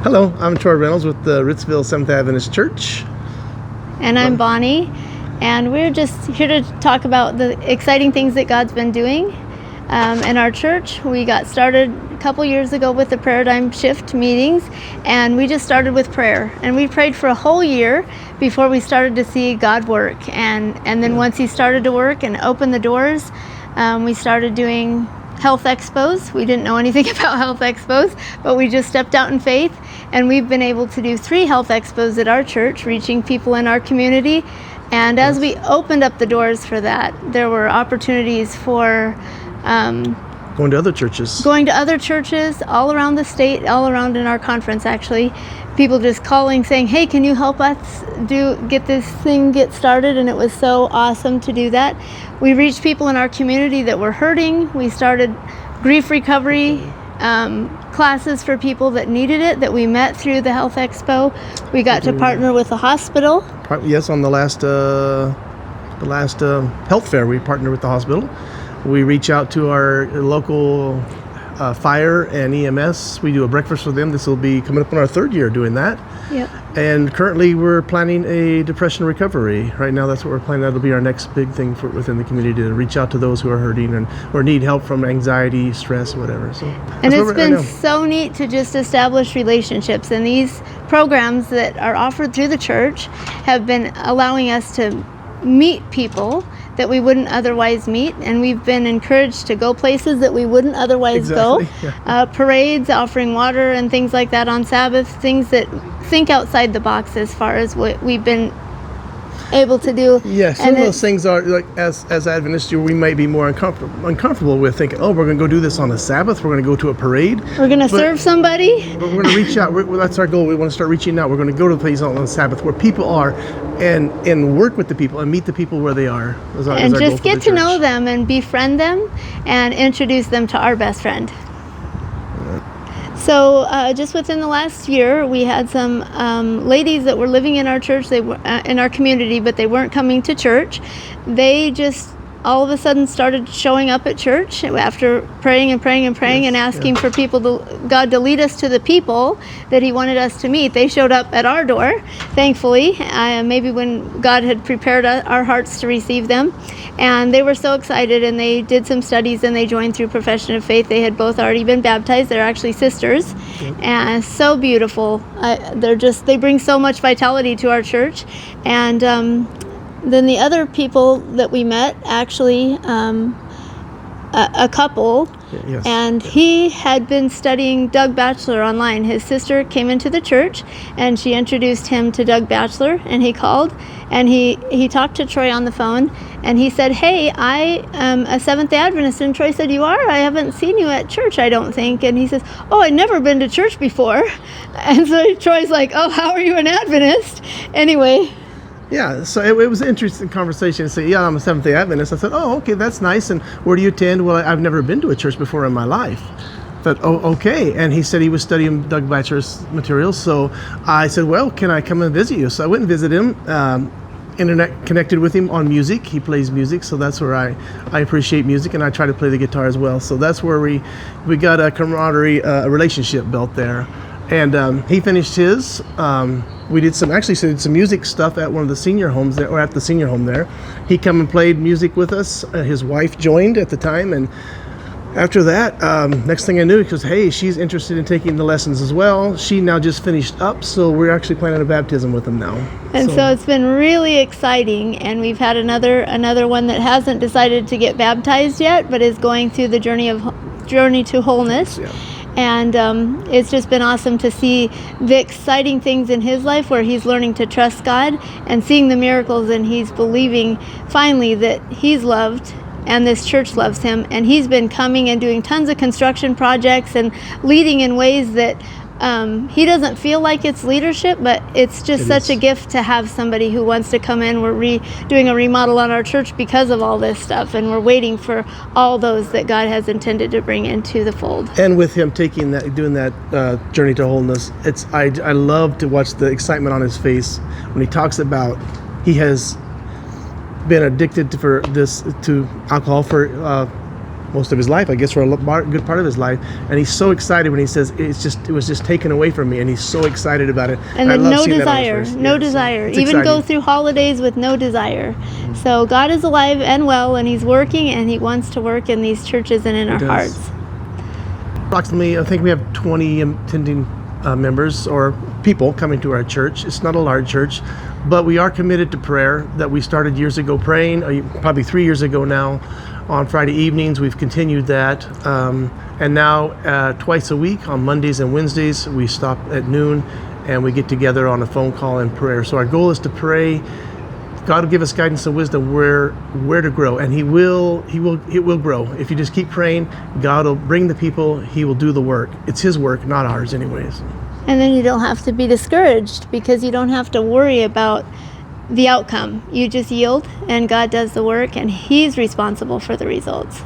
Hello, I'm Troy Reynolds with the Ritzville Seventh-day Adventist Church. And I'm Bonnie, and we're just here to talk about the exciting things that God's been doing in our church. We got started a couple years ago with the paradigm shift meetings, and we just started with prayer. And we prayed for a whole year before we started to see God work. And then once He started to work and open the doors, we started doing health expos. We didn't know anything about health expos, but we just stepped out in faith, and we've been able to do 3 health expos at our church, reaching people in our community. And as we opened up the doors for that, there were opportunities for Going to other churches. Going to other churches all around the state, all around in our conference actually. People just calling saying, hey, can you help us get this thing get started? And it was so awesome to do that. We reached people in our community that were hurting. We started grief recovery classes for people that needed it, that we met through the Health Expo. We got to partner with the hospital. Yes, on the last health fair, we partnered with the hospital. We reach out to our local fire and EMS. We do a breakfast for them. This will be coming up on our 3rd year doing that. Yep. And currently we're planning a depression recovery. Right now that's what we're planning. That'll be our next big thing within the community, to reach out to those who are hurting or need help from anxiety, stress, whatever. So, and it's been so neat to just establish relationships. And these programs that are offered through the church have been allowing us to meet people that we wouldn't otherwise meet, and we've been encouraged to go places that we wouldn't otherwise go. Yeah. Parades, offering water and things like that on Sabbath, things that think outside the box as far as what we've been able to do. Yeah, some of those things are, like, as Adventists, we might be more uncomfortable with thinking, oh, we're going to go do this on a Sabbath, we're going to go to a parade. We're going to serve somebody. But we're going to reach out. That's our goal. We want to start reaching out. We're going to go to the place on the Sabbath where people are and work with the people and meet the people where they are. And just get to know them and befriend them and introduce them to our best friend. So just within the last year, we had some ladies that were living in our church, they were in our community, but they weren't coming to church. They just all of a sudden started showing up at church after praying and asking for God to lead us to the people that He wanted us to meet. They showed up at our door, thankfully, maybe when God had prepared our hearts to receive them. And they were so excited, and they did some studies, and they joined through Profession of Faith. They had both already been baptized. They're actually sisters. Yep. And so beautiful. They bring so much vitality to our church. And then the other people that we met, actually, a couple, yes. And he had been studying Doug Batchelor online. His sister came into the church, and she introduced him to Doug Batchelor, and he called, and he talked to Troy on the phone, and he said, hey, I am a Seventh-day Adventist. And Troy said, you are? I haven't seen you at church, I don't think. And he says, oh, I'd never been to church before. And so Troy's like, oh, how are you an Adventist? Anyway. Yeah, so it was an interesting conversation to say, yeah, I'm a Seventh-day Adventist. I said, oh, okay, that's nice. And where do you attend? Well, I've never been to a church before in my life. I thought, oh, okay. And he said he was studying Doug Batchelor's materials. So I said, well, can I come and visit you? So I went and visited him, internet connected with him on music. He plays music, so that's where I appreciate music, and I try to play the guitar as well. So that's where we got a camaraderie, a relationship built there. And he finished his. We did some music stuff at one of the senior homes there, or at the senior home there. He come and played music with us. His wife joined at the time, and after that, next thing I knew, because hey, she's interested in taking the lessons as well. She now just finished up, so we're actually planning a baptism with them now. And so it's been really exciting, and we've had another one that hasn't decided to get baptized yet, but is going through the journey to wholeness. Yeah. And it's just been awesome to see the exciting things in his life where he's learning to trust God and seeing the miracles, and he's believing finally that he's loved and this church loves him. And he's been coming and doing tons of construction projects and leading in ways that he doesn't feel like it's leadership, but it's just such a gift to have somebody who wants to come in. We're doing a remodel on our church because of all this stuff, and we're waiting for all those that God has intended to bring into the fold. And with him doing that journey to wholeness, I love to watch the excitement on his face when he talks about he has been addicted to alcohol for most of his life, I guess, for a good part of his life. And he's so excited when he says, it was just taken away from me. And he's so excited about it. And then I love no seeing that on his desire, face. no Yes. desire. It's Even go exciting. through holidays with no desire. So God is alive and well, and he's working, and he wants to work in these churches and in our does. hearts. Approximately, I think we have 20 attending members or people coming to our church. It's not a large church, but we are committed to prayer that we started years ago praying, probably 3 years ago now, on Friday evenings. We've continued that. And now twice a week on Mondays and Wednesdays, we stop at noon and we get together on a phone call and prayer. So our goal is to pray. God will give us guidance and wisdom where to grow, and it will grow. If you just keep praying, God will bring the people, he will do the work. It's his work, not ours anyways. And then you don't have to be discouraged because you don't have to worry about the outcome. You just yield, and God does the work, and he's responsible for the results.